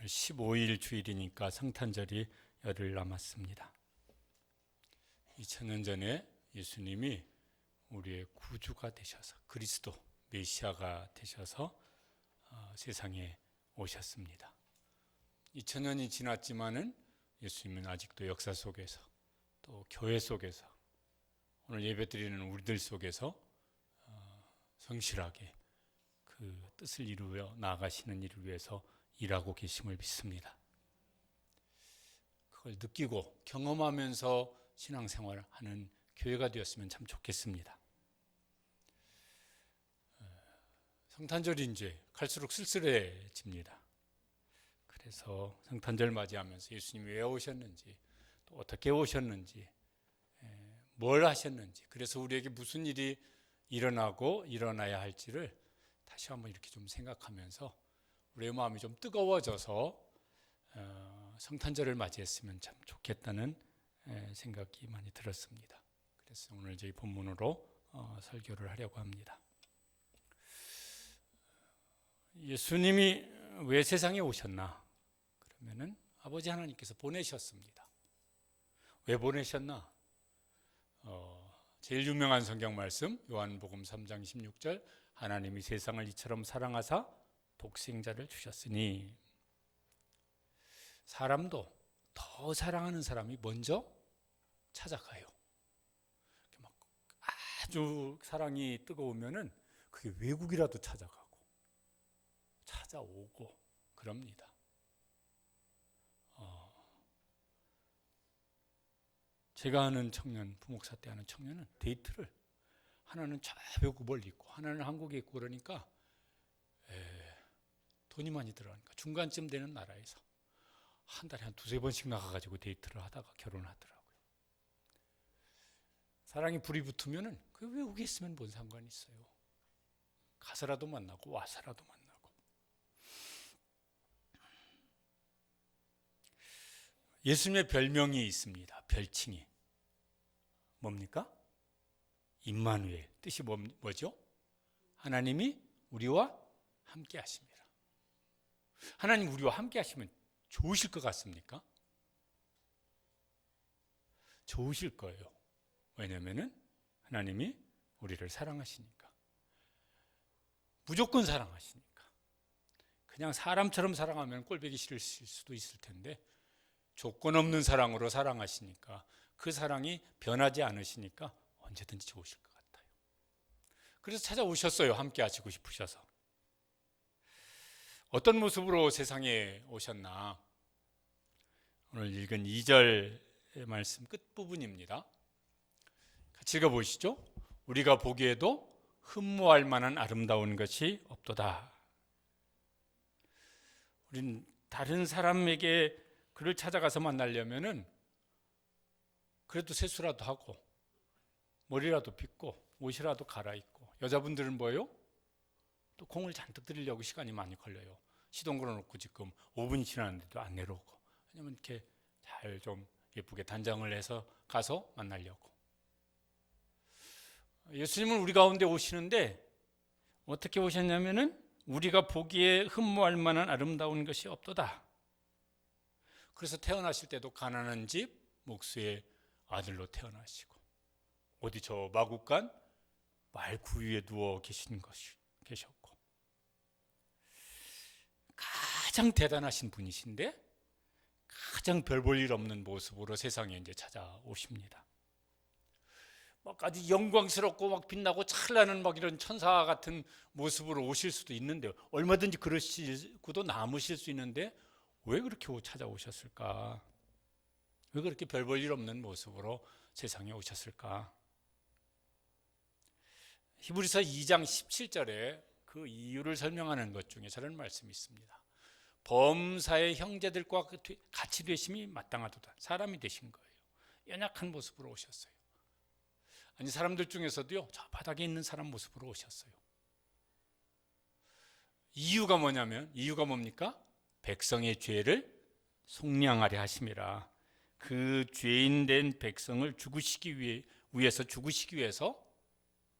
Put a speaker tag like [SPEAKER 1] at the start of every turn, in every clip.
[SPEAKER 1] 15일 주일이니까 성탄절이 열흘 남았습니다. 2000년 전에 예수님이 우리의 구주가 되셔서 그리스도 메시아가 되셔서 세상에 오셨습니다. 2000년이 지났지만은 예수님은 아직도 역사 속에서 또 교회 속에서 오늘 예배드리는 우리들 속에서 성실하게 그 뜻을 이루어 나아가시는 일을 위해서 일하고 계심을 믿습니다. 그걸 느끼고 경험하면서 신앙생활하는 교회가 되었으면 참 좋겠습니다. 성탄절이 이제 갈수록 쓸쓸해집니다. 그래서 성탄절 맞이하면서 예수님이 왜 오셨는지, 또 어떻게 오셨는지, 뭘 하셨는지, 그래서 우리에게 무슨 일이 일어나고 일어나야 할지를 다시 한번 이렇게 좀 생각하면서 우리의 마음이 좀 뜨거워져서 성탄절을 맞이했으면 참 좋겠다는 생각이 많이 들었습니다. 그래서 오늘 저희 본문으로 설교를 하려고 합니다. 예수님이 왜 세상에 오셨나? 그러면은 아버지 하나님께서 보내셨습니다. 왜 보내셨나? 제일 유명한 성경 말씀 요한복음 3장 16절 하나님이 세상을 이처럼 사랑하사 독생자를 주셨으니. 사람도 더 사랑하는 사람이 먼저 찾아가요. 막 아주 사랑이 뜨거우면은 그게 외국이라도 찾아오고 그럽니다. 제가 아는 청년, 부목사 때 아는 청년은 데이트를 하나는 저 외국 멀리 있고 하나는 한국에 있고 그러니까 돈이 많이 들어가니까 중간쯤 되는 나라에서 한 달에 한 두세 번씩 나가가지고 데이트를 하다가 결혼하더라고요. 사랑이 불이 붙으면은 그 외국에 있으면 뭔 상관이 있어요. 가서라도 만나고 와서라도 만나고. 예수님의 별명이 있습니다. 별칭이. 뭡니까? 임마누엘. 뜻이 뭐죠? 하나님이 우리와 함께 하십니다. 하나님 우리와 함께 하시면 좋으실 것 같습니까? 좋으실 거예요. 왜냐하면 하나님이 우리를 사랑하시니까. 무조건 사랑하시니까. 그냥 사람처럼 사랑하면 꼴보기 싫을 수도 있을 텐데 조건 없는 사랑으로 사랑하시니까 그 사랑이 변하지 않으시니까 언제든지 좋으실 것 같아요. 그래서 찾아오셨어요. 함께 하시고 싶으셔서. 어떤 모습으로 세상에 오셨나? 오늘 읽은 2절의 말씀 끝부분입니다. 같이 읽어보시죠. 우리가 보기에도 흠모할 만한 아름다운 것이 없도다. 우린 다른 사람에게 그를 찾아가서 만나려면은 그래도 세수라도 하고 머리라도 빗고 옷이라도 갈아입고, 여자분들은 뭐예요? 또 공을 잔뜩 들이려고 시간이 많이 걸려요. 시동 걸어놓고 지금 5분이 지났는데도 안 내려오고. 왜냐면 이렇게 잘 좀 예쁘게 단장을 해서 가서 만나려고. 예수님은 우리 가운데 오시는데 어떻게 오셨냐면은 우리가 보기에 흠모할 만한 아름다운 것이 없도다. 그래서 태어나실 때도 가난한 집 목수의 아들로 태어나시고, 어디 저 마국간 말 구유에 누워 계셨고, 가장 대단하신 분이신데 가장 별 볼 일 없는 모습으로 세상에 이제 찾아오십니다. 막 아주 영광스럽고 막 빛나고 찬란한 막 이런 천사 같은 모습으로 오실 수도 있는데, 얼마든지 그러시고도 남으실 수 있는데 왜 그렇게 찾아오셨을까? 왜 그렇게 별 볼 일 없는 모습으로 세상에 오셨을까? 히브리서 2장 17절에 그 이유를 설명하는 것 중에 저런 말씀이 있습니다. 범사의 형제들과 같이 되심이 마땅하도다. 사람이 되신 거예요. 연약한 모습으로 오셨어요. 아니, 사람들 중에서도요, 저 바닥에 있는 사람 모습으로 오셨어요. 이유가 뭡니까? 백성의 죄를 속량하려 하심이라. 그 죄인된 백성을 위해서 죽으시기 위해서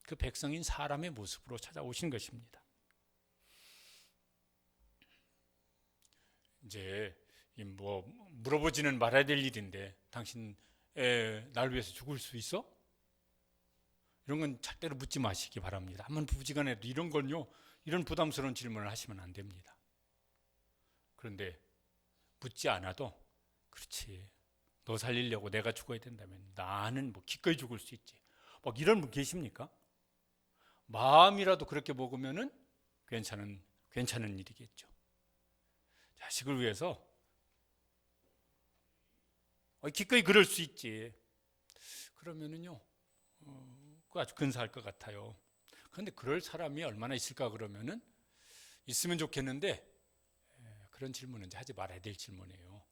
[SPEAKER 1] 그 백성인 사람의 모습으로 찾아오신 것입니다. 이제 뭐 물어보지는 말아야 될 일인데 당신 날 위해서 죽을 수 있어? 이런 건 절대로 묻지 마시기 바랍니다. 한번 부지간해도 이런 건요, 이런 부담스러운 질문을 하시면 안 됩니다. 그런데 묻지 않아도 그렇지, 너 살리려고 내가 죽어야 된다면 나는 뭐 기꺼이 죽을 수 있지, 막 이런 분 계십니까? 마음이라도 그렇게 먹으면은 괜찮은 일이겠죠. 자식을 위해서 기꺼이 그럴 수 있지. 그러면은요, 그거 아주 근사할 것 같아요. 그런데 그럴 사람이 얼마나 있을까 그러면은 있으면 좋겠는데, 그런 질문은 이제 하지 말아야 될 질문이에요.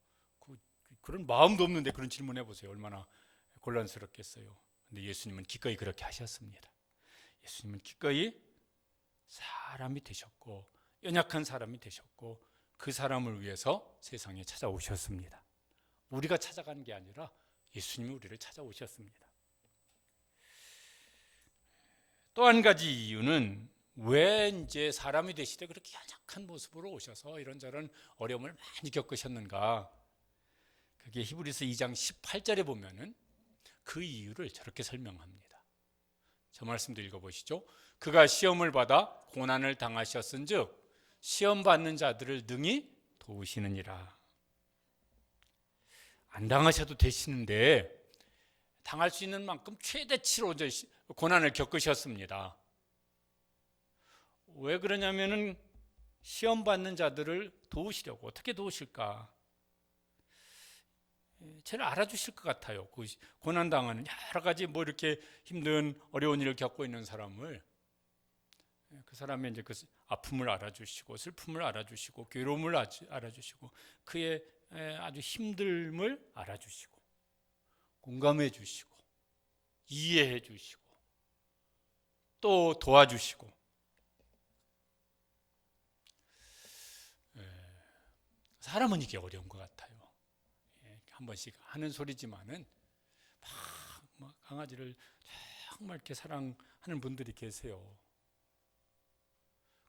[SPEAKER 1] 그런 마음도 없는데 그런 질문 해보세요. 얼마나 곤란스럽겠어요. 근데 예수님은 기꺼이 그렇게 하셨습니다. 예수님은 기꺼이 사람이 되셨고 연약한 사람이 되셨고 그 사람을 위해서 세상에 찾아오셨습니다. 우리가 찾아가는 게 아니라 예수님이 우리를 찾아오셨습니다. 또 한 가지 이유는 왜 이제 사람이 되시되 그렇게 연약한 모습으로 오셔서 이런저런 어려움을 많이 겪으셨는가? 그게 히브리서 2장 18절에 보면은 그 이유를 저렇게 설명합니다. 저 말씀도 읽어보시죠. 그가 시험을 받아 고난을 당하셨은즉 시험 받는 자들을 능히 도우시느니라. 안 당하셔도 되시는데 당할 수 있는 만큼 최대치로 고난을 겪으셨습니다. 왜 그러냐면은 시험 받는 자들을 도우시려고. 어떻게 도우실까? 저를 알아주실 것 같아요. 그 고난당하는 여러 가지 뭐 이렇게 힘든 어려운 일을 겪고 있는 사람을, 그 사람의 이제 그 아픔을 알아주시고 슬픔을 알아주시고 괴로움을 알아주시고 그의 아주 힘듦을 알아주시고 공감해 주시고 이해해 주시고 또 도와주시고, 사람은 이게 어려운 것 같아요. 한 번씩 하는 소리지만은 막 강아지를 정말 이렇게 사랑하는 분들이 계세요.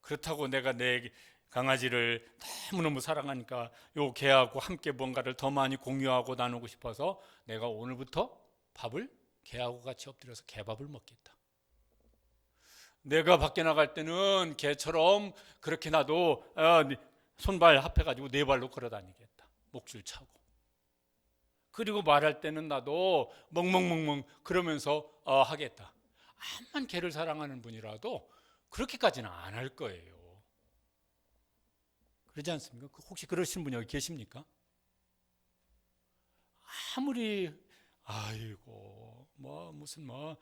[SPEAKER 1] 그렇다고 내가 내 강아지를 너무너무 사랑하니까 요 개하고 함께 뭔가를 더 많이 공유하고 나누고 싶어서 내가 오늘부터 밥을 개하고 같이 엎드려서 개밥을 먹겠다. 내가 밖에 나갈 때는 개처럼 그렇게 나도 손발 합해가지고 네 발로 걸어 다니겠다. 목줄 차고. 그리고 말할 때는 나도 멍멍멍멍 그러면서 하겠다. 암만 개를 사랑하는 분이라도 그렇게까지는 안 할 거예요. 그러지 않습니까? 혹시 그러신 분이 여기 계십니까? 아무리 아이고 뭐 무슨 뭐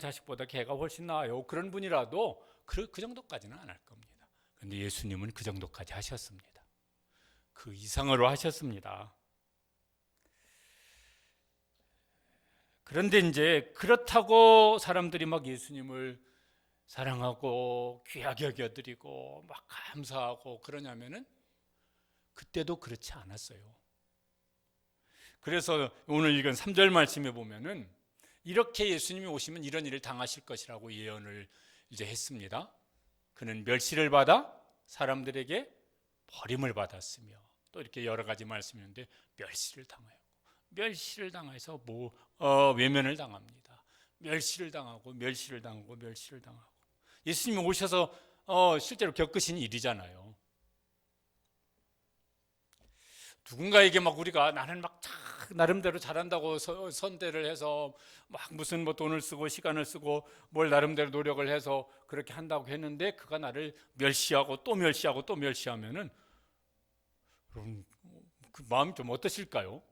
[SPEAKER 1] 자식보다 개가 훨씬 나아요 그런 분이라도 그 정도까지는 안 할 겁니다. 그런데 예수님은 그 정도까지 하셨습니다. 그 이상으로 하셨습니다. 그런데 이제 그렇다고 사람들이 막 예수님을 사랑하고 귀하게 여겨드리고 막 감사하고 그러냐면은 그때도 그렇지 않았어요. 그래서 오늘 읽은 3절 말씀에 보면은 이렇게 예수님이 오시면 이런 일을 당하실 것이라고 예언을 이제 했습니다. 그는 멸시를 받아 사람들에게 버림을 받았으며, 또 이렇게 여러 가지 말씀이 있는데 멸시를 당하고 멸시를 당해서 외면을 당합니다. 멸시를 당하고 멸시를 당하고 멸시를 당하고. 예수님이 오셔서 실제로 겪으신 일이잖아요. 누군가에게 막 우리가 나는 막 나름대로 잘한다고 선대를 해서 막 무슨 뭐 돈을 쓰고 시간을 쓰고 뭘 나름대로 노력을 해서 그렇게 한다고 했는데 그가 나를 멸시하고 또 멸시하고 또 멸시하면은 그럼 그 마음이 좀 어떠실까요?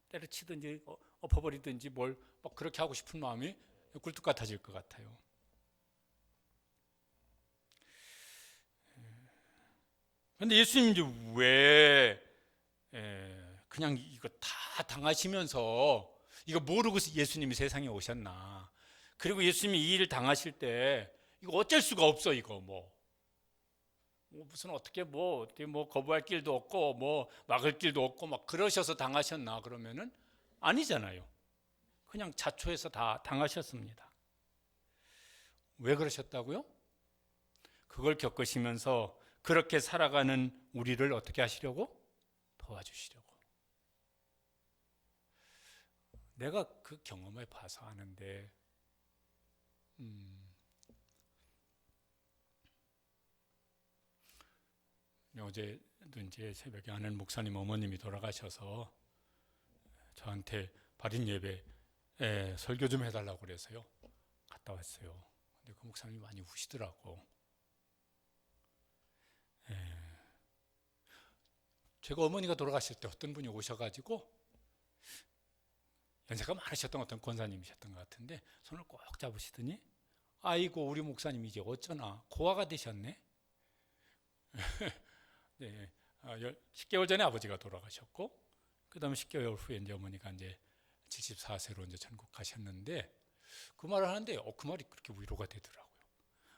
[SPEAKER 1] 때려치든지 엎어버리든지 뭘 막 그렇게 하고 싶은 마음이 굴뚝 같아질 것 같아요. 그런데 예수님 이제 왜 그냥 이거 다 당하시면서 이거 모르고 예수님이 세상에 오셨나? 그리고 예수님이 이 일을 당하실 때 이거 어쩔 수가 없어. 이거 무슨 어떻게 거부할 길도 없고 뭐 막을 길도 없고 막 그러셔서 당하셨나? 그러면은 아니잖아요. 그냥 자초해서 다 당하셨습니다. 왜 그러셨다고요? 그걸 겪으시면서 그렇게 살아가는 우리를 어떻게 하시려고? 도와주시려고. 내가 그 경험을 봐서 아는데 어제도 이제 새벽에 아는 목사님 어머님이 돌아가셔서 저한테 발인 예배에 설교 좀 해달라고 그래서요 갔다 왔어요. 근데 그 목사님이 많이 우시더라고. 제가 어머니가 돌아가실 때 어떤 분이 오셔가지고 연세가 많으셨던 어떤 권사님이셨던 것 같은데 손을 꼭 잡으시더니 아이고 우리 목사님 이제 어쩌나 고아가 되셨네. 네, 10개월 전에 아버지가 돌아가셨고 그 다음에 10개월 후에 이제 어머니가 이제 74세로 이제 전국 가셨는데 그 말을 하는데 그 말이 그렇게 위로가 되더라고요.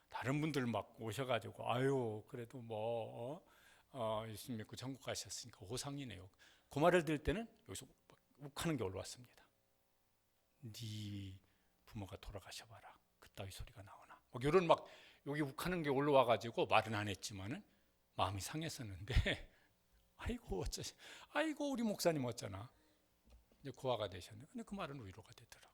[SPEAKER 1] 다른 분들 막 오셔가지고 아유 그래도 뭐 예수님 믿고 전국 가셨으니까 호상이네요. 그 말을 들을 때는 여기서 욱하는 게 올라왔습니다. 네 부모가 돌아가셔봐라. 그따위 소리가 나오나. 막 이런 막 여기 욱하는 게 올라와가지고 말은 안 했지만은 마음이 상했었는데 아이고 어쩌지? 아이고 우리 목사님 어쩌나. 이제 고아가 되셨네. 근데 그 말은 위로가 되더라고요.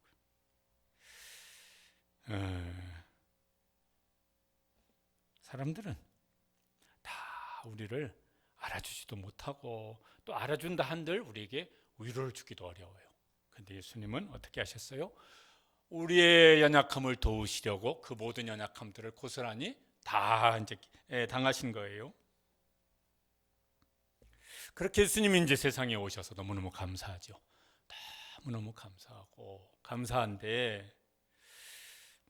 [SPEAKER 1] 사람들은 다 우리를 알아주지도 못하고 또 알아준다 한들 우리에게 위로를 주기도 어려워요. 그런데 예수님은 어떻게 하셨어요? 우리의 연약함을 도우시려고 그 모든 연약함들을 고스란히 다 이제 당하신 거예요. 그렇게 예수님이 이제 세상에 오셔서 너무너무 감사하죠. 너무너무 감사하고 감사한데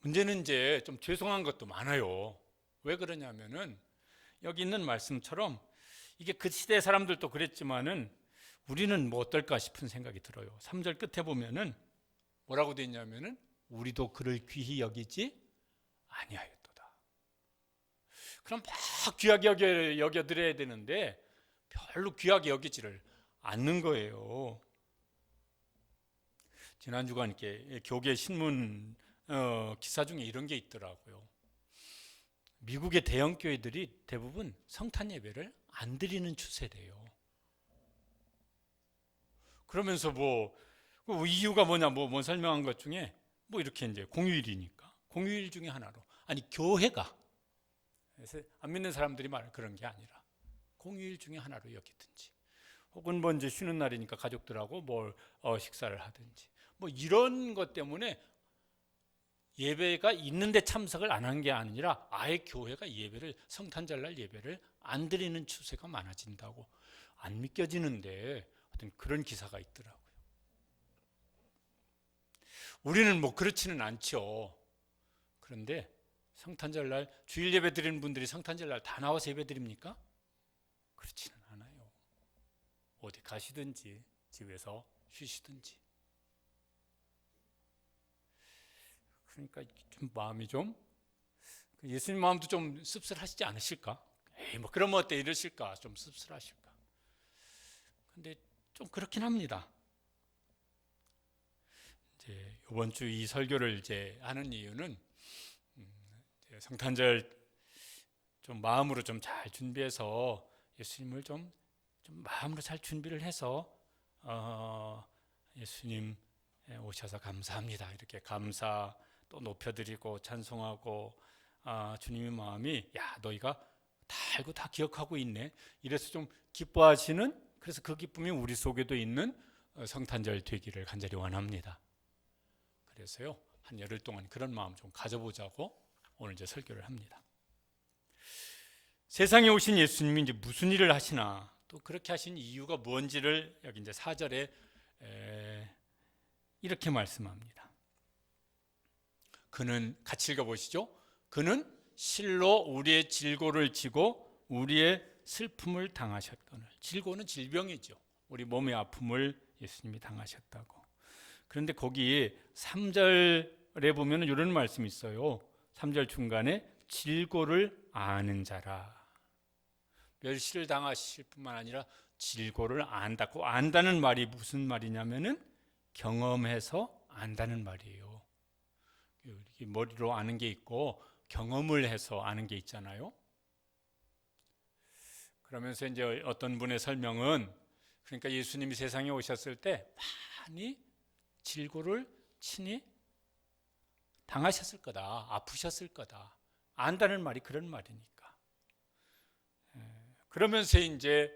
[SPEAKER 1] 문제는 이제 좀 죄송한 것도 많아요. 왜 그러냐면은 여기 있는 말씀처럼 이게 그 시대 사람들도 그랬지만은 우리는 뭐 어떨까 싶은 생각이 들어요. 3절 끝에 보면은 뭐라고 되어 있냐면은 우리도 그를 귀히 여기지 아니하였도다. 그럼 막 귀하게 여겨드려야 되는데 별로 귀하게 여기지를 않는 거예요. 지난 주간 이렇게 교계 신문 기사 중에 이런 게 있더라고요. 미국의 대형 교회들이 대부분 성탄 예배를 안 드리는 추세래요. 그러면서 뭐 이유가 뭐냐 뭐 설명한 것 중에 뭐 이렇게 이제 공휴일이니까 공휴일 중에 하나로 아니 교회가 안 믿는 사람들이 말 그런 게 아니라 공휴일 중에 하나로 여기든지 혹은 뭐 이제 쉬는 날이니까 가족들하고 뭘 식사를 하든지 뭐 이런 것 때문에 예배가 있는데 참석을 안 한 게 아니라 아예 교회가 예배를 성탄절날 예배를 안 드리는 추세가 많아진다고 안 믿겨지는데 어떤 그런 기사가 있더라고요. 우리는 뭐 그렇지는 않죠. 그런데 성탄절날 주일 예배 드리는 분들이 성탄절날 다 나와서 예배 드립니까? 그렇지는 않아요. 어디 가시든지 집에서 쉬시든지. 그러니까 좀 마음이 좀 예수님 마음도 좀 씁쓸하시지 않으실까? 에이 뭐 그러면 어때 이러실까? 좀 씁쓸하실까? 근데 좀 그렇긴 합니다. 이제 이번 주 이 설교를 이제 하는 이유는 이제 성탄절 좀 마음으로 좀 잘 준비해서 예수님을 좀 마음으로 잘 준비를 해서 예수님 오셔서 감사합니다. 이렇게 감사 또 높여드리고 찬송하고 주님의 마음이 야 너희가 다 알고 다 기억하고 있네. 이래서 좀 기뻐하시는 그래서 그 기쁨이 우리 속에도 있는 성탄절 되기를 간절히 원합니다. 그래서요 한 열흘 동안 그런 마음 좀 가져보자고 오늘 이제 설교를 합니다. 세상에 오신 예수님이 이제 무슨 일을 하시나 또 그렇게 하신 이유가 뭔지를 여기 이제 4절에 이렇게 말씀합니다. 그는 같이 읽어보시죠. 그는 실로 우리의 질고를 지고 우리의 슬픔을 당하셨거늘. 질고는 질병이죠. 우리 몸의 아픔을 예수님이 당하셨다고. 그런데 거기 3절에 보면 이런 말씀이 있어요. 3절 중간에 질고를 아는 자라. 멸시를 당하실 뿐만 아니라 질고를 안다고. 안다는 말이 무슨 말이냐면은 경험해서 안다는 말이에요. 머리로 아는 게 있고 경험을 해서 아는 게 있잖아요. 그러면서 이제 어떤 분의 설명은, 그러니까 예수님이 세상에 오셨을 때 많이 질고를 친히 당하셨을 거다, 아프셨을 거다, 안다는 말이 그런 말이니까. 그러면서 이제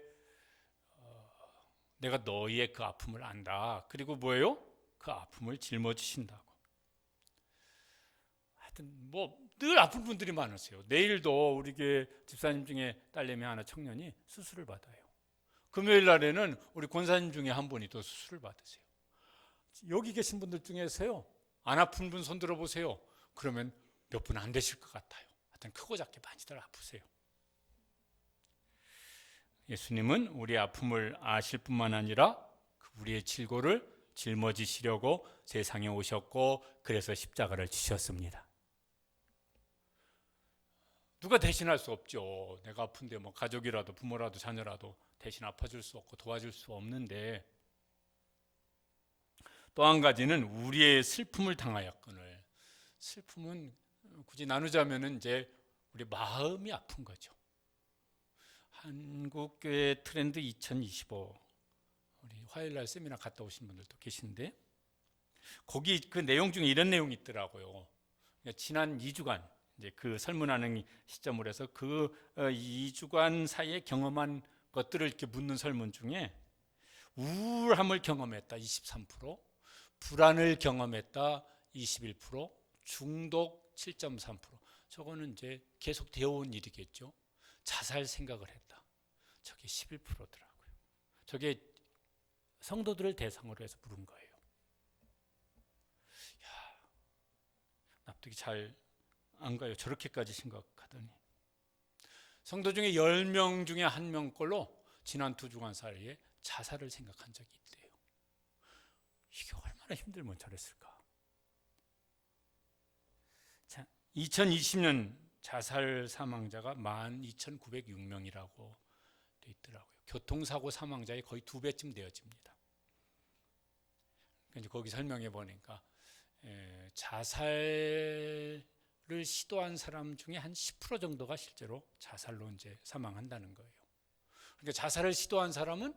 [SPEAKER 1] 내가 너희의 그 아픔을 안다. 그리고 뭐예요? 그 아픔을 짊어지신다고. 하여튼 뭐 늘 아픈 분들이 많으세요. 내일도 우리 교회 집사님 중에 딸내미 하나 청년이 수술을 받아요. 금요일 날에는 우리 권사님 중에 한 분이 또 수술을 받으세요. 여기 계신 분들 중에서요, 안 아픈 분 손 들어보세요. 그러면 몇 분 안 되실 것 같아요. 하여튼 크고 작게 많이들 아프세요. 예수님은 우리의 아픔을 아실 뿐만 아니라 우리의 질고를 짊어지시려고 세상에 오셨고, 그래서 십자가를 지셨습니다. 누가 대신할 수 없죠. 내가 아픈데 뭐 가족이라도 부모라도 자녀라도 대신 아파줄 수 없고 도와줄 수 없는데, 또 한 가지는 우리의 슬픔을 당하였거늘. 슬픔은 굳이 나누자면은 이제 우리 마음이 아픈 거죠. 한국교회 트렌드 2025, 우리 화요일날 세미나 갔다 오신 분들도 계신데, 거기 그 내용 중에 이런 내용이 있더라고요. 지난 2주간 이제 그 설문하는 시점으로 해서 그 2주간 사이에 경험한 것들을 이렇게 묻는 설문 중에 우울함을 경험했다 23%, 불안을 경험했다 21%, 중독 7.3%. 저거는 이제 계속 되어 온 일이겠죠. 자살 생각을 했다. 저게 11%더라고요. 저게 성도들을 대상으로 해서 물은 거예요. 야, 납득이 잘 안 가요. 저렇게까지 심각하더니. 성도 중에 10명 중에 1명 꼴로 지난 2주간 사이에 자살을 생각한 적이 있대요. 이게 얼마나 힘들면 저랬을까. 자, 2020년 자살 사망자가 12,906명이라고 돼 있더라고요. 교통사고 사망자의 거의 2배쯤 되어집니다. 이제 거기 설명해 보니까 자살을 시도한 사람 중에 한 10% 정도가 실제로 자살로 이제 사망한다는 거예요. 그러니까 자살을 시도한 사람은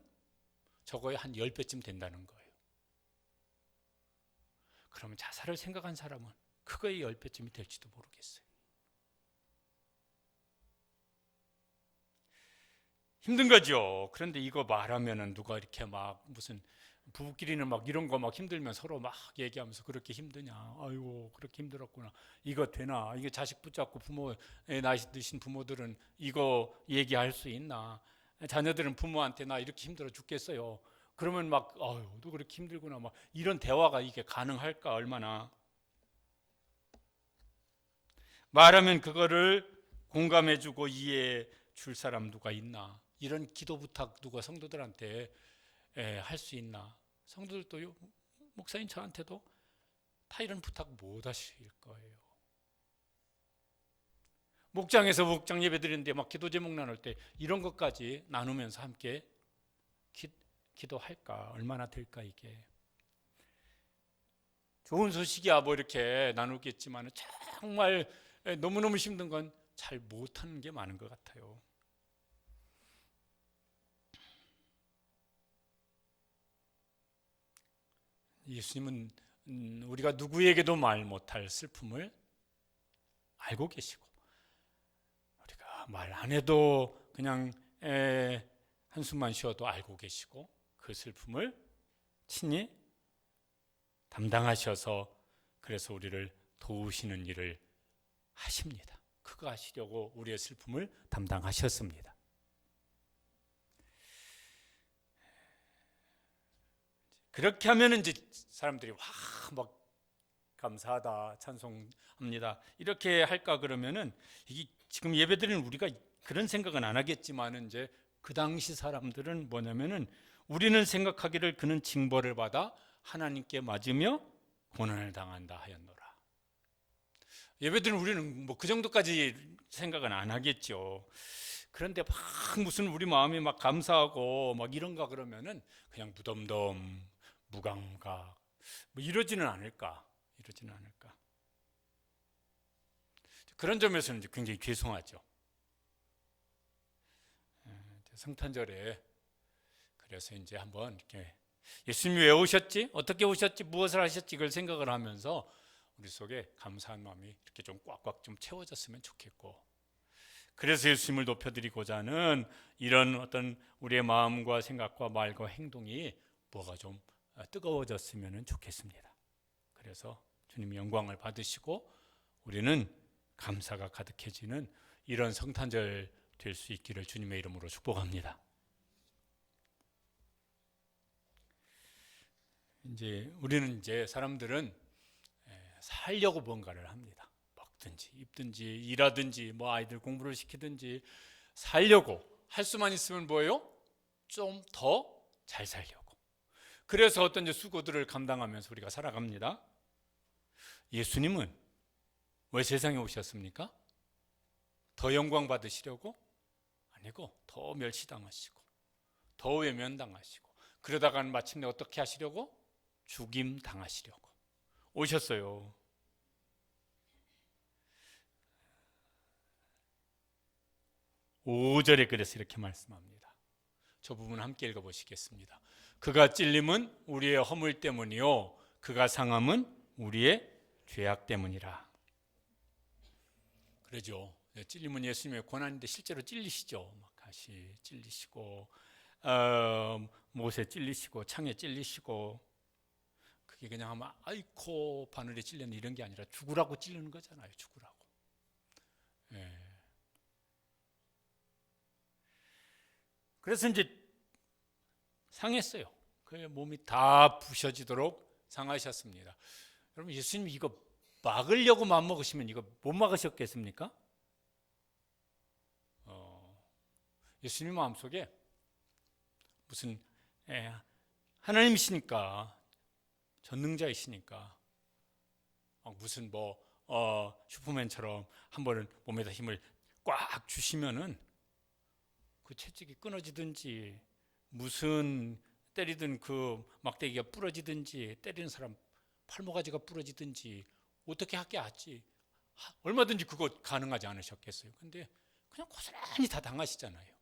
[SPEAKER 1] 저거의 한 10배쯤 된다는 거예요. 그러면 자살을 생각한 사람은 그거의 10배쯤이 될지도 모르겠어요. 힘든 거죠. 그런데 이거 말하면은 누가 이렇게 막 무슨 부부끼리는 막 이런 거 막 힘들면 서로 막 얘기하면서 그렇게 힘드냐, 아이고 그렇게 힘들었구나, 이거 되나, 이게 자식 붙잡고 부모에 나이 드신 부모들은 이거 얘기할 수 있나, 자녀들은 부모한테 나 이렇게 힘들어 죽겠어요, 그러면 막 아유 너 그렇게 힘들구나, 막 이런 대화가 이게 가능할까. 얼마나 말하면 그거를 공감해주고 이해해 줄 사람 누가 있나. 이런 기도 부탁 누가 성도들한테 할 수 있나. 성도들도 목사님 저한테도 다 이런 부탁 못 하실 거예요. 목장에서 목장 예배 드리는데 막 기도 제목 나눌 때 이런 것까지 나누면서 함께 기도할까. 얼마나 될까. 이게 좋은 소식이야 뭐 이렇게 나누겠지만 정말 너무너무 힘든 건 잘 못하는 게 많은 것 같아요. 예수님은 우리가 누구에게도 말 못할 슬픔을 알고 계시고, 우리가 말 안 해도 그냥 한숨만 쉬어도 알고 계시고, 그 슬픔을 친히 담당하셔서 그래서 우리를 도우시는 일을 하십니다. 그거 하시려고 우리의 슬픔을 담당하셨습니다. 그렇게 하면 이제 사람들이 와 막 감사하다, 찬송합니다 이렇게 할까. 그러면은 이게 지금 예배드리는 우리가 그런 생각은 안 하겠지만은 이제 그 당시 사람들은 뭐냐면은 우리는 생각하기를 그는 징벌을 받아 하나님께 맞으며 고난을 당한다 하였노라. 예배드리는 우리는 뭐 그 정도까지 생각은 안 하겠죠. 그런데 막 무슨 우리 마음이 막 감사하고 막 이런가 그러면은 그냥 무덤덤 무감각 뭐 이러지는 않을까. 그런 점에서는 이제 굉장히 죄송하죠. 성탄절에 그래서 이제 한번 이렇게 예수님이 왜 오셨지? 어떻게 오셨지? 무엇을 하셨지? 이걸 생각을 하면서 우리 속에 감사한 마음이 이렇게 좀 꽉꽉 좀 채워졌으면 좋겠고, 그래서 예수님을 높여드리고자 하는 이런 어떤 우리의 마음과 생각과 말과 행동이 뭐가 좀 뜨거워졌으면 좋겠습니다. 그래서 주님이 영광을 받으시고 우리는 감사가 가득해지는 이런 성탄절 될 수 있기를 주님의 이름으로 축복합니다. 우리는 이제 사람들은 살려고 뭔가를 합니다. 먹든지 입든지 일하든지 뭐 아이들 공부를 시키든지 살려고 할 수만 있으면 뭐예요? 좀 더 잘 살려고. 그래서 어떤 이제 수고들을 감당하면서 우리가 살아갑니다. 예수님은 왜 세상에 오셨습니까? 더 영광 받으시려고? 아니고 더 멸시당하시고 더 외면당하시고, 그러다가는 마침내 어떻게 하시려고? 죽임 당하시려고 오셨어요. 5절에 그래서 이렇게 말씀합니다. 저 부분 함께 읽어보시겠습니다. 그가 찔림은 우리의 허물 때문이요 그가 상함은 우리의 죄악 때문이라. 그러죠. 찔림은 예수님의 고난인데 실제로 찔리시죠. 막 가시 찔리시고 못에 찔리시고 창에 찔리시고, 그게 그냥 하면 아이코 바늘에 찔리는 이런 게 아니라 죽으라고 찔리는 거잖아요. 죽으라고. 그래서 이제 상했어요. 그 몸이 다 부셔지도록 상하셨습니다. 여러분, 예수님 이거 막으려고 마음먹으시면 이거 못 막으셨겠습니까? 예수님 마음속에 무슨 하나님이시니까, 전능자이시니까 무슨 슈퍼맨처럼 한 번은 몸에다 힘을 꽉 주시면은 그 채찍이 끊어지든지 무슨 때리든 그 막대기가 부러지든지 때리는 사람 팔모가지가 부러지든지 어떻게 하지? 얼마든지 그거 가능하지 않으셨겠어요. 근데 그냥 고스란히 다 당하시잖아요.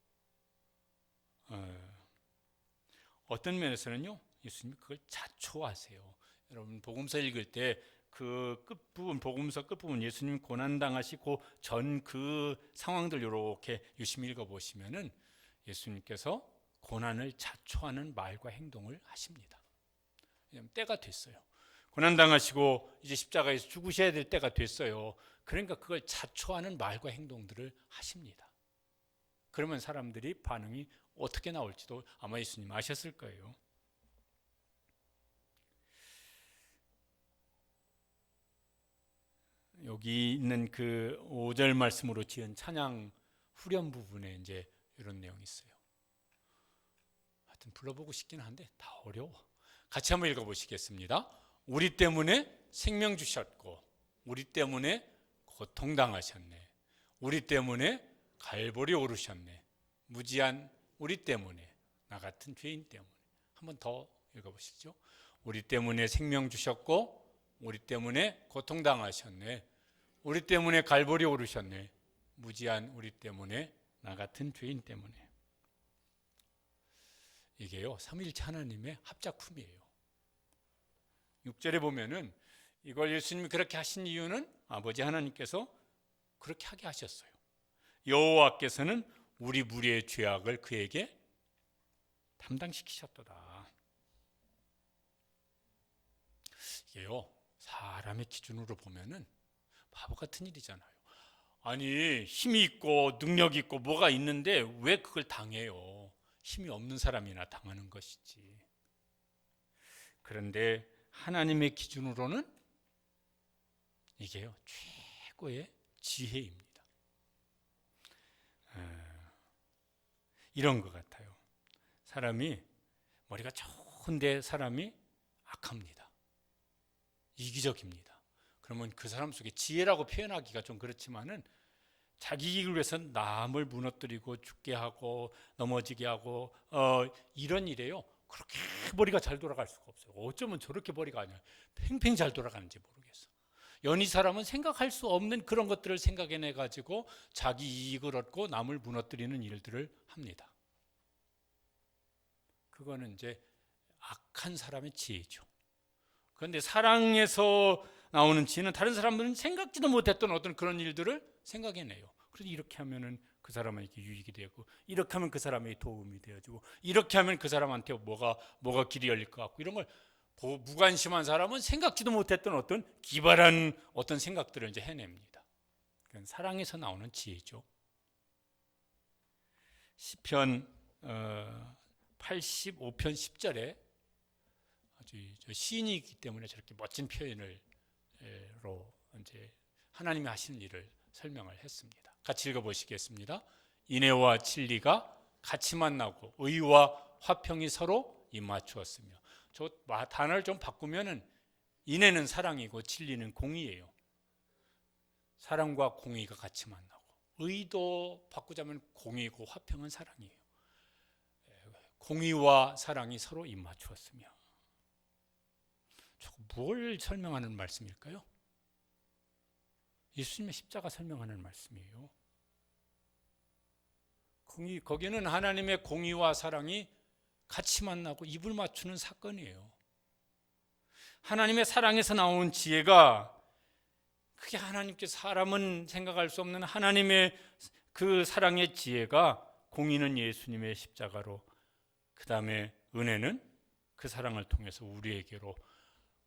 [SPEAKER 1] 어떤 면에서는요, 예수님이 그걸 자초하세요. 여러분 복음서 읽을 때 그 끝부분, 복음서 끝부분 예수님 고난당하시고 전 그 상황들 이렇게 유심히 읽어보시면은 예수님께서 고난을 자초하는 말과 행동을 하십니다. 왜냐하면 때가 됐어요. 고난당하시고 이제 십자가에서 죽으셔야 될 때가 됐어요. 그러니까 그걸 자초하는 말과 행동들을 하십니다. 그러면 사람들이 반응이 어떻게 나올지도 아마 예수님 아셨을 거예요. 여기 있는 그 5절 말씀으로 지은 찬양 후렴 부분에 이제 이런 내용이 있어요. 하여튼 불러보고 싶긴 한데 다 어려워. 같이 한번 읽어보시겠습니다. 우리 때문에 생명 주셨고 우리 때문에 고통당하셨네. 우리 때문에 갈보리 오르셨네. 무지한 우리 때문에, 나 같은 죄인 때문에. 한번 더 읽어보시죠. 우리 때문에 생명 주셨고 우리 때문에 고통당하셨네. 우리 때문에 갈보리 오르셨네. 무지한 우리 때문에, 나 같은 죄인 때문에. 이게요, 삼위일체 하나님의 합작품이에요. 6절에 보면은 이걸 예수님이 그렇게 하신 이유는 아버지 하나님께서 그렇게 하게 하셨어요. 여호와께서는 우리 무리의 죄악을 그에게 담당시키셨도다. 이게요, 사람의 기준으로 보면은 바보 같은 일이잖아요. 아니, 힘이 있고 능력이 있고 뭐가 있는데 왜 그걸 당해요? 힘이 없는 사람이나 당하는 것이지. 그런데 하나님의 기준으로는 이게요, 최고의 지혜입니다. 이런 것 같아요. 사람이 머리가 좋은데 사람이 악합니다. 이기적입니다. 그러면 그 사람 속에 지혜라고 표현하기가 좀 그렇지만은 자기 이익을 위해서 남을 무너뜨리고 죽게 하고 넘어지게 하고 이런 일에요, 그렇게 머리가 잘 돌아갈 수가 없어요. 어쩌면 저렇게 머리가 아니야 팽팽 잘 돌아가는지 모르겠어. 연희 사람은 생각할 수 없는 그런 것들을 생각해내 가지고 자기 이익을 얻고 남을 무너뜨리는 일들을 합니다. 그거는 이제 악한 사람의 지혜죠. 그런데 사랑에서 나오는 지혜는 다른 사람들은 생각지도 못했던 어떤 그런 일들을 생각해내요. 그래서 이렇게 하면은 그 사람에게 유익이 되고, 이렇게 하면 그 사람에게 도움이 되어지고, 이렇게 하면 그 사람한테 뭐가 길이 열릴 것 같고, 이런 걸 무관심한 사람은 생각지도 못했던 어떤 기발한 어떤 생각들을 이제 해냅니다. 그건 사랑에서 나오는 지혜죠. 시편 85편 10절에 아주 시인이기 때문에 저렇게 멋진 표현으로 이제 하나님이 하시는 일을 설명을 했습니다. 같이 읽어보시겠습니다. 인애와 진리가 같이 만나고 의와 화평이 서로 입맞추었으며. 저 단어를 좀 바꾸면은 인애는 사랑이고 진리는 공의예요. 사랑과 공의가 같이 만나고, 의도 바꾸자면 공의고 화평은 사랑이에요. 공의와 사랑이 서로 입맞추었으며. 뭘 설명하는 말씀일까요? 예수님의 십자가 설명하는 말씀이에요. 거기는 하나님의 공의와 사랑이 같이 만나고 입을 맞추는 사건이에요. 하나님의 사랑에서 나온 지혜가, 그게 하나님께서 사람은 생각할 수 없는 하나님의 그 사랑의 지혜가, 공의는 예수님의 십자가로, 그 다음에 은혜는 그 사랑을 통해서 우리에게로,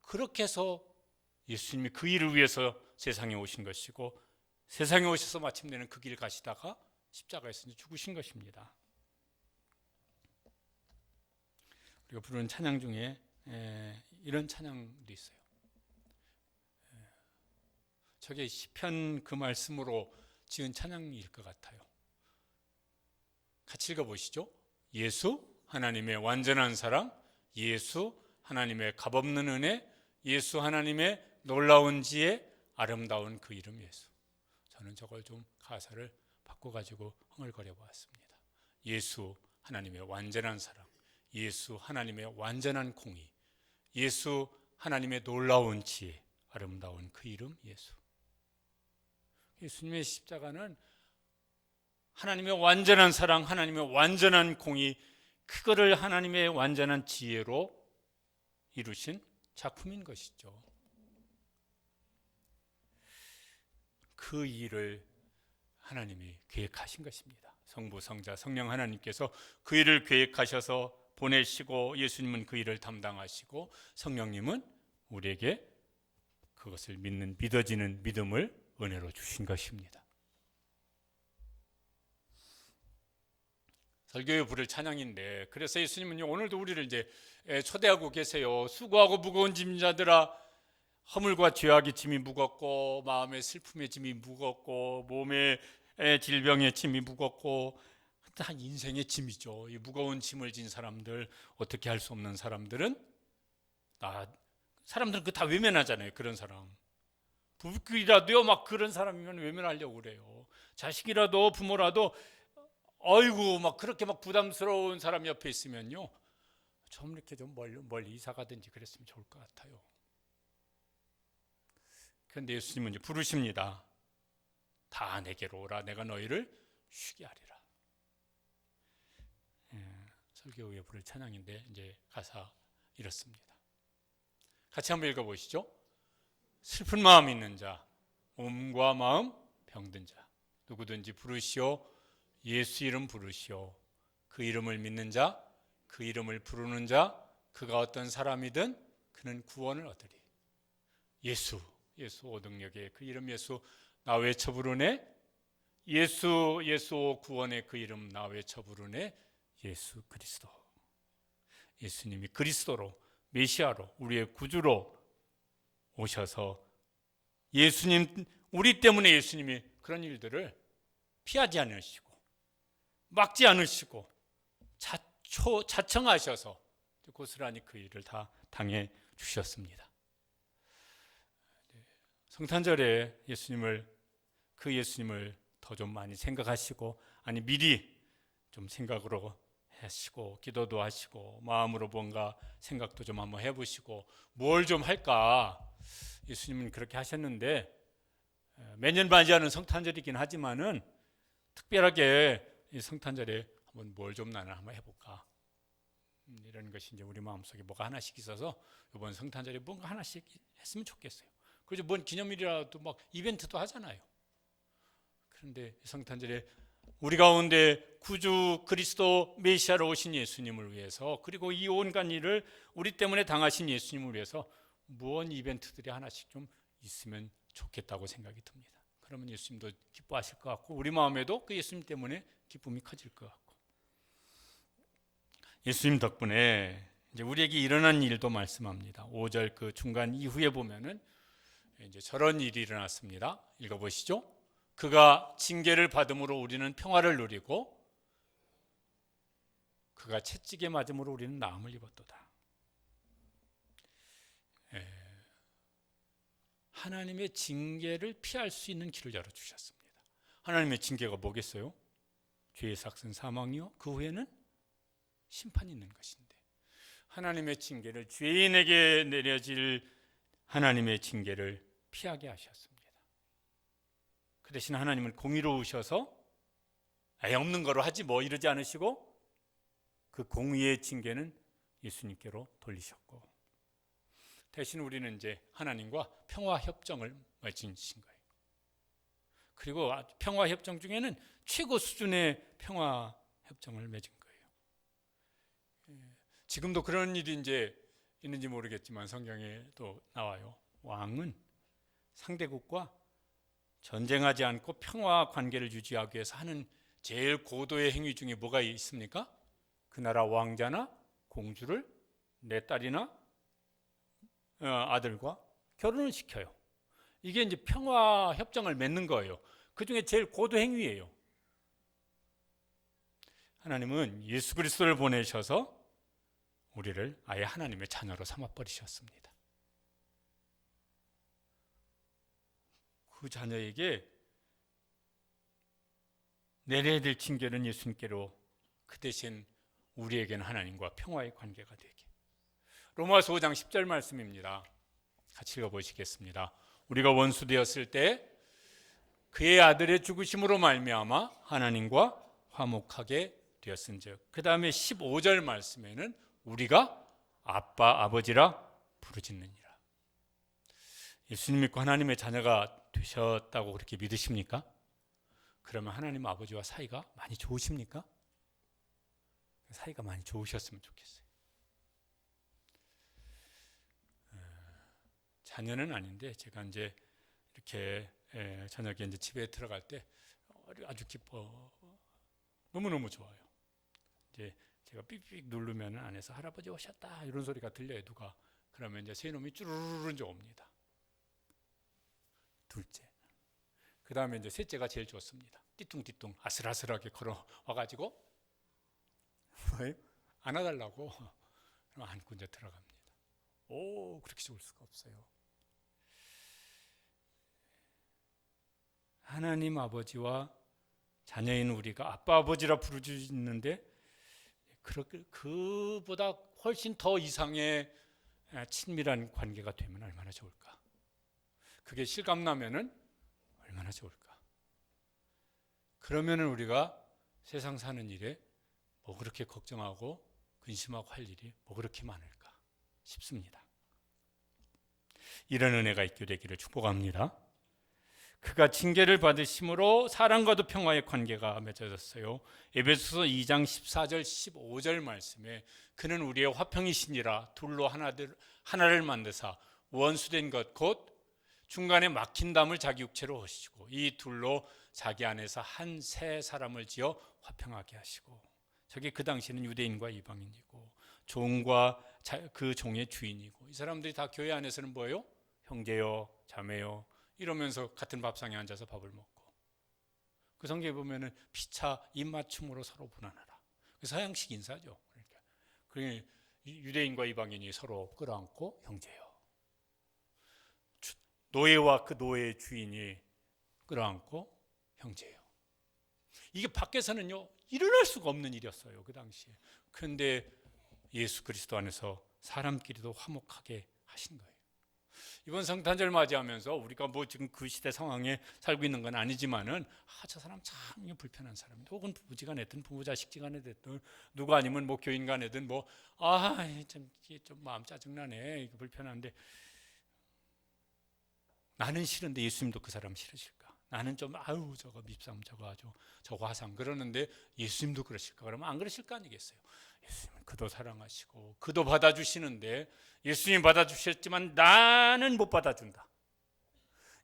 [SPEAKER 1] 그렇게 해서 예수님이 그 일을 위해서 세상에 오신 것이고, 세상에 오셔서 마침내는 그 길 가시다가 십자가에서 죽으신 것입니다. 우리가 부르는 찬양 중에 이런 찬양도 있어요. 저게 시편 그 말씀으로 지은 찬양일 것 같아요. 같이 읽어보시죠. 예수 하나님의 완전한 사랑, 예수 하나님의 값없는 은혜, 예수 하나님의 놀라운 지혜, 아름다운 그 이름 예수. 저는 저걸 좀 가사를 바꿔가지고 흥얼거려 보았습니다. 예수 하나님의 완전한 사랑, 예수 하나님의 완전한 공의, 예수 하나님의 놀라운 지혜, 아름다운 그 이름 예수. 예수님의 십자가는 하나님의 완전한 사랑, 하나님의 완전한 공의, 그거를 하나님의 완전한 지혜로 이루신 작품인 것이죠. 그 일을 하나님이 계획하신 것입니다. 성부, 성자, 성령 하나님께서 그 일을 계획하셔서 보내시고, 예수님은 그 일을 담당하시고, 성령님은 우리에게 그것을 믿어지는 믿음을 은혜로 주신 것입니다. 설교에 부를 찬양인데, 그래서 예수님은 오늘도 우리를 이제 초대하고 계세요. 수고하고 무거운 짐 자들아, 허물과 죄악의 짐이 무겁고, 마음의 슬픔의 짐이 무겁고, 몸의 질병의 짐이 무겁고, 다 인생의 짐이죠. 이 무거운 짐을 진 사람들, 어떻게 할 수 없는 사람들은, 사람들은 그 다 외면하잖아요. 그런 사람. 부부끼리라도요, 막 그런 사람이면 외면하려고 그래요. 자식이라도 부모라도, 어이구, 막 그렇게 막 부담스러운 사람 옆에 있으면요, 좀 이렇게 좀 멀리 이사 가든지 그랬으면 좋을 것 같아요. 그런데 예수님은 이제 부르십니다. 다 내게로 오라, 내가 너희를 쉬게 하리라. 설교 후에 부를 찬양인데, 이제 가사 이렇습니다. 같이 한번 읽어보시죠. 슬픈 마음 있는 자, 몸과 마음 병든 자, 누구든지 부르시오. 예수 이름 부르시오. 그 이름을 믿는 자, 그 이름을 부르는 자, 그가 어떤 사람이든 그는 구원을 얻으리. 예수 오등역의 그 이름 예수, 나 외쳐 부르네. 예수 구원의 그 이름 나 외쳐 부르네. 예수 그리스도. 예수님이 그리스도로, 메시아로, 우리의 구주로 오셔서, 예수님, 우리 때문에 예수님이 그런 일들을 피하지 않으시고 막지 않으시고 자청하셔서 고스란히 그 일을 다 당해 주셨습니다. 성탄절에 그 예수님을 더 좀 많이 생각하시고, 아니 미리 좀 생각으로 하시고, 기도도 하시고, 마음으로 뭔가 생각도 좀 한번 해보시고, 뭘 좀 할까. 예수님은 그렇게 하셨는데, 매년 맞이하는 성탄절이긴 하지만은 특별하게 이 성탄절에 한번 뭘 좀 나는 한번 해볼까. 이런 것이 이제 우리 마음속에 뭐가 하나씩 있어서 이번 성탄절에 뭔가 하나씩 했으면 좋겠어요. 그래서 뭔 기념일이라도 막 이벤트도 하잖아요. 그런데 성탄절에 우리 가운데 구주 그리스도 메시아로 오신 예수님을 위해서, 그리고 이 온갖 일을 우리 때문에 당하신 예수님을 위해서 무언 이벤트들이 하나씩 좀 있으면 좋겠다고 생각이 듭니다. 그러면 예수님도 기뻐하실 것 같고 우리 마음에도 그 예수님 때문에 기쁨이 커질 것 같고, 예수님 덕분에 이제 우리에게 일어난 일도 말씀합니다. 5절 그 중간 이후에 보면은 이제 저런 일이 일어났습니다. 읽어보시죠. 그가 징계를 받음으로 우리는 평화를 누리고 그가 채찍에 맞음으로 우리는 나음을 입었도다. 하나님의 징계를 피할 수 있는 길을 열어주셨습니다. 하나님의 징계가 뭐겠어요? 죄의 삭은 사망이요, 그 후에는 심판이 있는 것인데, 하나님의 징계를, 죄인에게 내려질 하나님의 징계를 피하게 하셨습니다. 그 대신 하나님은 공의로우셔서 아예 없는 거로 하지 뭐 이러지 않으시고 그 공의의 징계는 예수님께로 돌리셨고, 대신 우리는 이제 하나님과 평화 협정을 맺으신 거예요. 그리고 평화 협정 중에는 최고 수준의 평화 협정을 맺은 거예요. 지금도 그런 일이 이제 있는지 모르겠지만 성경에도 나와요. 왕은 상대국과 전쟁하지 않고 평화 관계를 유지하기 위해서 하는 제일 고도의 행위 중에 뭐가 있습니까? 그 나라 왕자나 공주를 내 딸이나 아들과 결혼을 시켜요. 이게 이제 평화 협정을 맺는 거예요. 그 중에 제일 고도 행위예요. 하나님은 예수 그리스도를 보내셔서 우리를 아예 하나님의 자녀로 삼아버리셨습니다. 그 자녀에게 내려야 될 징계는 예수님께로, 그 대신 우리에게는 하나님과 평화의 관계가 되게. 로마서 5장 10절 말씀입니다. 같이 읽어보시겠습니다. 우리가 원수 되었을 때 그의 아들의 죽으심으로 말미암아 하나님과 화목하게 되었은즉, 그 다음에 15절 말씀에는 우리가 아빠 아버지라 부르짖느니라. 예수님 믿고 하나님의 자녀가 되셨다고 그렇게 믿으십니까? 그러면 하나님 아버지와 사이가 많이 좋으십니까? 사이가 많이 좋으셨으면 좋겠어요. 자녀는 아닌데 제가 이제 이렇게 저녁에 이제 집에 들어갈 때 아주 기뻐, 너무너무 좋아요. 이제 제가 삑삑 누르면 안에서 할아버지 오셨다 이런 소리가 들려요, 누가. 그러면 이제 새 놈이 쭈르르 이제 옵니다. 둘째. 그 다음에 이제 셋째가 제일 좋습니다. 띠뚱띠뚱 아슬아슬하게 걸어와가지고 안아달라고 안고 이제 들어갑니다. 오, 그렇게 좋을 수가 없어요. 하나님 아버지와 자녀인 우리가 아빠 아버지라 부르짖는데 그보다 훨씬 더 이상의 친밀한 관계가 되면 얼마나 좋을까. 그게 실감나면은 얼마나 좋을까. 그러면은 우리가 세상 사는 일에 뭐 그렇게 걱정하고 근심하고 할 일이 뭐 그렇게 많을까 싶습니다. 이런 은혜가 있게 되기를 축복합니다. 그가 징계를 받으심으로 사람과도 평화의 관계가 맺어졌어요. 에베소서 2장 14절 15절 말씀에 그는 우리의 화평이시니라 둘로 하나를 만드사 원수된 것 곧 중간에 막힌 담을 자기 육체로 하시고 이 둘로 자기 안에서 한 새 사람을 지어 화평하게 하시고. 저게 그 당시에는 유대인과 이방인이고 종과 그 종의 주인이고, 이 사람들이 다 교회 안에서는 뭐예요? 형제요, 자매요 이러면서 같은 밥상에 앉아서 밥을 먹고, 그 성경에 보면은 피차 입맞춤으로 서로 분한하라. 그 서양식 인사죠. 그러니까 유대인과 이방인이 서로 끌어안고 형제요, 노예와 그 노예의 주인이 끌어안고 형제요. 이게 밖에서는요 일어날 수가 없는 일이었어요, 그 당시에. 그런데 예수 그리스도 안에서 사람끼리도 화목하게 하신 거예요. 이번 성탄절 맞이하면서 우리가 뭐 지금 그 시대 상황에 살고 있는 건 아니지만은 저 사람 참 불편한 사람인데, 혹은 부부지간에든 부부 자식지간에 됐든 누가 아니면 뭐 교인간에든 좀 마음 짜증나네, 이거 불편한데, 나는 싫은데 예수님도 그 사람 싫으실까? 나는 좀 저거 밉삼, 저거 화상 그러는데 예수님도 그러실까? 그러면 안 그러실 거 아니겠어요? 예수님은 그도 사랑하시고 그도 받아주시는데, 예수님 받아주셨지만 나는 못 받아준다.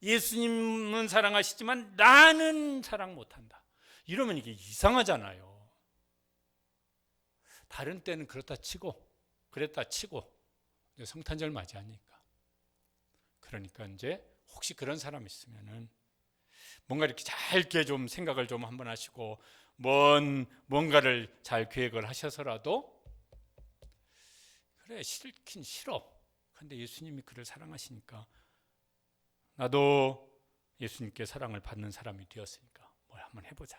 [SPEAKER 1] 예수님은 사랑하시지만 나는 사랑 못한다. 이러면 이게 이상하잖아요. 다른 때는 그랬다 치고 성탄절 맞이하니까, 그러니까 이제 혹시 그런 사람 있으면은 뭔가 이렇게 잘 이렇게 좀 생각을 좀 한번 하시고 뭔가를 잘 계획을 하셔서라도, 그래 싫긴 싫어, 근데 예수님이 그를 사랑하시니까 나도 예수님께 사랑을 받는 사람이 되었으니까 뭘 한번 해보자.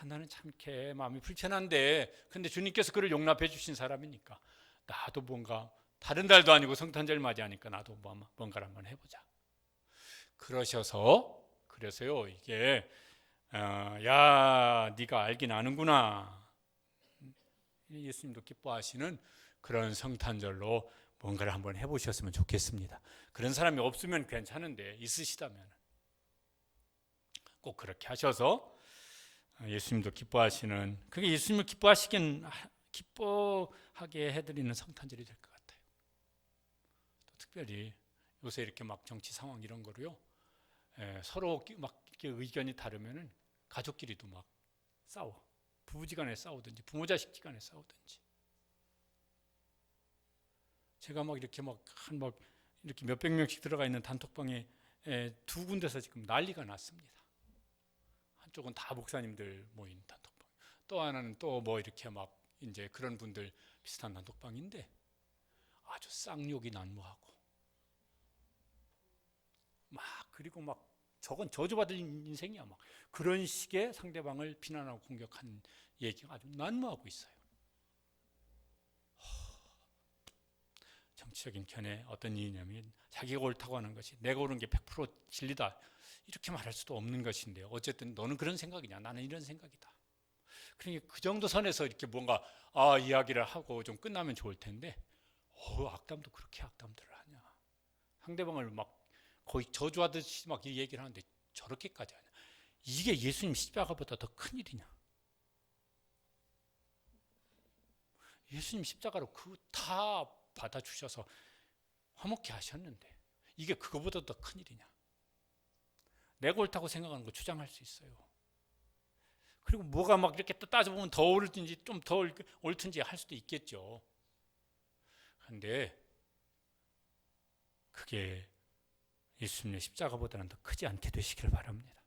[SPEAKER 1] 나는 참 이렇게 마음이 불편한데, 근데 주님께서 그를 용납해 주신 사람이니까 나도 뭔가, 다른 달도 아니고 성탄절 맞이하니까 나도 뭔가를 한번 해보자. 그래서요 이게 야 네가 알긴 아는구나, 예수님도 기뻐하시는 그런 성탄절로 뭔가를 한번 해보셨으면 좋겠습니다. 그런 사람이 없으면 괜찮은데 있으시다면 꼭 그렇게 하셔서 예수님도 기뻐하시는, 그게 예수님을 기뻐하게 해드리는 성탄절이 될 것 같아요. 또 특별히 요새 이렇게 막 정치 상황 이런 거로요, 서로 막 이렇게 의견이 다르면은 가족끼리도 막 싸워, 부부지간에 싸우든지 부모 자식지간에 싸우든지. 제가 막 이렇게 이렇게 몇백 명씩 들어가 있는 단톡방에 두 군데서 지금 난리가 났습니다. 한쪽은 다 목사님들 모인 단톡방, 또 하나는 또 뭐 이렇게 막 이제 그런 분들 비슷한 단톡방인데, 아주 쌍욕이 난무하고 그리고 저건 저주받을 인생이야, 그런 식의 상대방을 비난하고 공격한 얘기가 아주 난무하고 있어요. 정치적인 견해 어떤 이유냐면, 자기가 옳다고 하는 것이 내가 옳은 게 100% 진리다 이렇게 말할 수도 없는 것인데, 어쨌든 너는 그런 생각이냐, 나는 이런 생각이다. 그러니까 그 정도 선에서 이렇게 뭔가 이야기를 하고 좀 끝나면 좋을 텐데, 악담도 그렇게 악담들을 하냐, 상대방을 거의 저주하듯이 이 얘기를 하는데 저렇게까지 하냐, 이게 예수님 십자가보다 더 큰 일이냐. 예수님 십자가로 그 다 받아주셔서 화목케 하셨는데 이게 그거보다 더 큰 일이냐. 내가 옳다고 생각하는 거 주장할 수 있어요. 그리고 뭐가 이렇게 따져보면 더 옳든지 좀 더 옳든지 할 수도 있겠죠. 그런데 그게 예수님의 십자가보다는 더 크지 않게 되시길 바랍니다.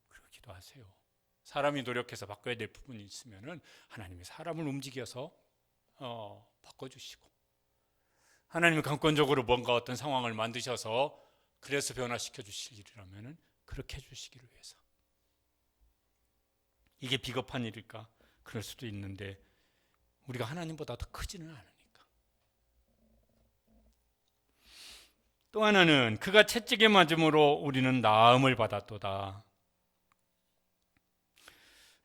[SPEAKER 1] 그리고 기도하세요. 사람이 노력해서 바꿔야 될 부분이 있으면은 하나님이 사람을 움직여서 바꿔주시고, 하나님이 강권적으로 뭔가 어떤 상황을 만드셔서 그래서 변화시켜 주실 일이라면은 그렇게 해주시기를 위해서. 이게 비겁한 일일까? 그럴 수도 있는데 우리가 하나님보다 더 크지는 않으니까. 또 하나는 그가 채찍에 맞음으로 우리는 나음을 받았도다.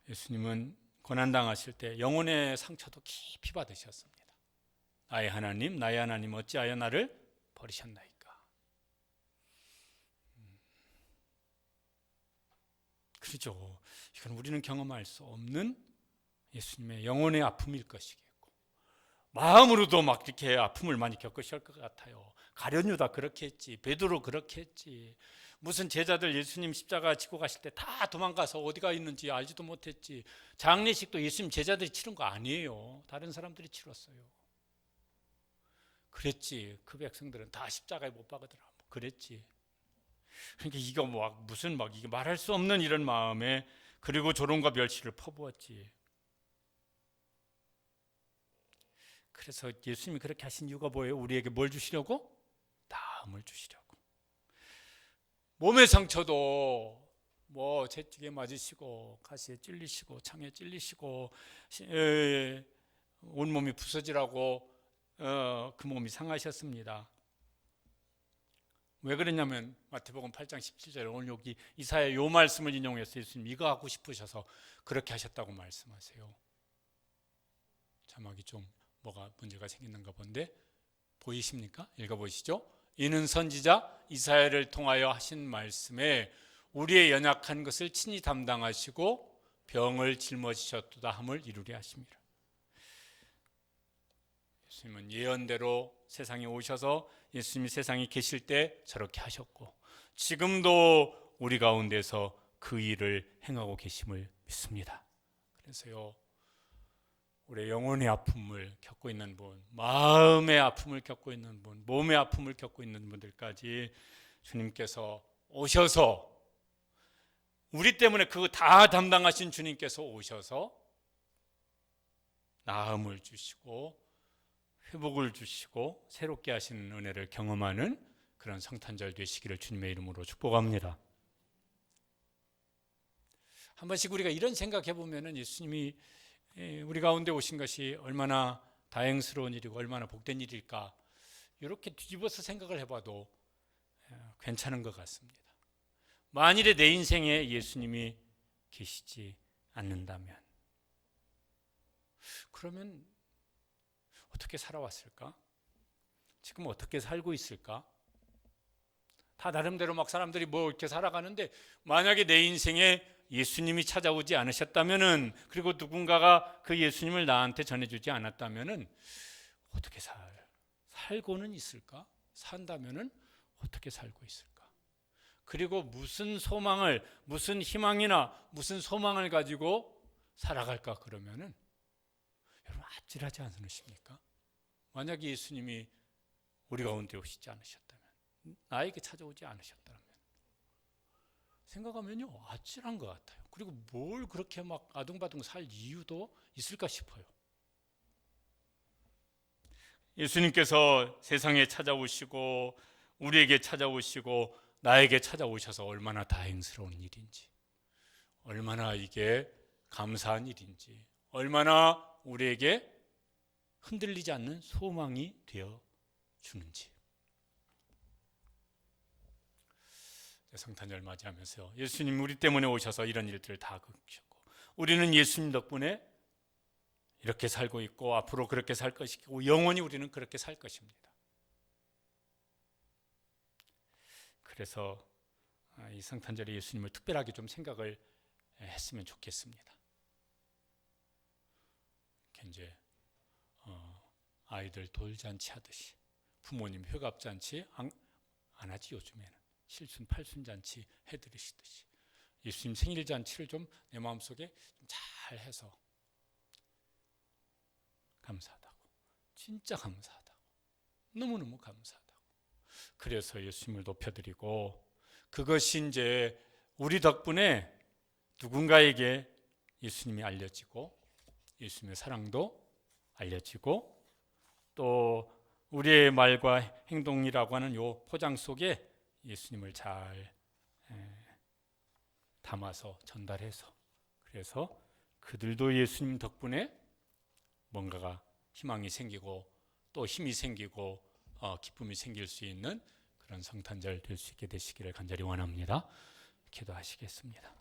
[SPEAKER 1] 예수님은 고난당하실 때 영혼의 상처도 깊이 받으셨습니다. 나의 하나님 어찌하여 나를 버리셨나이까. 그렇죠. 이건 우리는 경험할 수 없는 예수님의 영혼의 아픔일 것이겠고, 마음으로도 이렇게 아픔을 많이 겪으실 것 같아요. 가룟유다 그렇게 했지, 베드로 그렇게 했지, 무슨 제자들 예수님 십자가 지고 가실 때 다 도망가서 어디가 있는지 알지도 못했지. 장례식도 예수님 제자들이 치른 거 아니에요. 다른 사람들이 치렀어요. 그랬지. 그 백성들은 다 십자가에 못 박으더라. 그랬지. 그러니까 이거 무슨 이게 말할 수 없는 이런 마음에, 그리고 조롱과 멸시를 퍼부었지. 그래서 예수님이 그렇게 하신 이유가 뭐예요? 우리에게 뭘 주시려고? 나음을 주시려고. 몸의 상처도 채찍에 맞으시고 가시에 찔리시고 창에 찔리시고 온몸이 부서지라고 그 몸이 상하셨습니다. 왜 그랬냐면 마태복음 8장 17절에 오늘 여기 이사야 요 말씀을 인용해서 예수님 이거 하고 싶으셔서 그렇게 하셨다고 말씀하세요. 자막이 좀 뭐가 문제가 생겼는가 본데 보이십니까? 읽어보시죠. 이는 선지자 이사야를 통하여 하신 말씀에 우리의 연약한 것을 친히 담당하시고 병을 짊어지셨도다 함을 이루려 하심이라. 예수님은 예언대로 세상에 오셔서 예수님이 세상에 계실 때 저렇게 하셨고 지금도 우리 가운데서 그 일을 행하고 계심을 믿습니다. 그래서요, 우리의 영혼의 아픔을 겪고 있는 분, 마음의 아픔을 겪고 있는 분, 몸의 아픔을 겪고 있는 분들까지 주님께서 오셔서 우리 때문에 그거 다 담당하신 주님께서 오셔서 나음을 주시고 회복을 주시고 새롭게 하시는 은혜를 경험하는 그런 성탄절 되시기를 주님의 이름으로 축복합니다. 한 번씩 우리가 이런 생각해 보면은 예수님이 우리 가운데 오신 것이 얼마나 다행스러운 일이고 얼마나 복된 일일까, 이렇게 뒤집어서 생각을 해봐도 괜찮은 것 같습니다. 만일에 내 인생에 예수님이 계시지 않는다면 그러면 어떻게 살아왔을까? 지금 어떻게 살고 있을까? 다 나름대로 막 사람들이 뭐 이렇게 살아가는데 만약에 내 인생에 예수님이 찾아오지 않으셨다면은, 그리고 누군가가 그 예수님을 나한테 전해주지 않았다면은 어떻게 살고는 있을까? 산다면은 어떻게 살고 있을까? 그리고 무슨 소망을, 무슨 희망이나 무슨 소망을 가지고 살아갈까? 그러면은 여러분 아찔하지 않으십니까? 만약에 예수님이 우리 가운데 오시지 않으셨다면, 나에게 찾아오지 않으셨다면 생각하면요 아찔한 것 같아요. 그리고 뭘 그렇게 막 아둥바둥 살 이유도 있을까 싶어요. 예수님께서 세상에 찾아오시고 우리에게 찾아오시고 나에게 찾아오셔서 얼마나 다행스러운 일인지, 얼마나 이게 감사한 일인지, 얼마나 우리에게 흔들리지 않는 소망이 되어 주는지. 성탄절 맞이하면서 예수님 우리 때문에 오셔서 이런 일들을 다 겪으셨고 우리는 예수님 덕분에 이렇게 살고 있고 앞으로 그렇게 살 것이고 영원히 우리는 그렇게 살 것입니다. 그래서 이 성탄절에 예수님을 특별하게 좀 생각을 했으면 좋겠습니다. 이제 아이들 돌잔치 하듯이 부모님 회갑잔치 안 하지. 요즘에는 칠순 팔순잔치 해드리시듯이 예수님 생일잔치를 좀 내 마음속에 잘 해서 감사하다고, 진짜 감사하다고, 너무너무 감사하다고, 그래서 예수님을 높여드리고, 그것이 이제 우리 덕분에 누군가에게 예수님이 알려지고 예수님의 사랑도 알려지고 또 우리의 말과 행동이라고 하는 요 포장 속에 예수님을 잘 담아서 전달해서, 그래서 그들도 예수님 덕분에 뭔가가 희망이 생기고 또 힘이 생기고 기쁨이 생길 수 있는 그런 성탄절 될 수 있게 되시기를 간절히 원합니다. 기도하시겠습니다.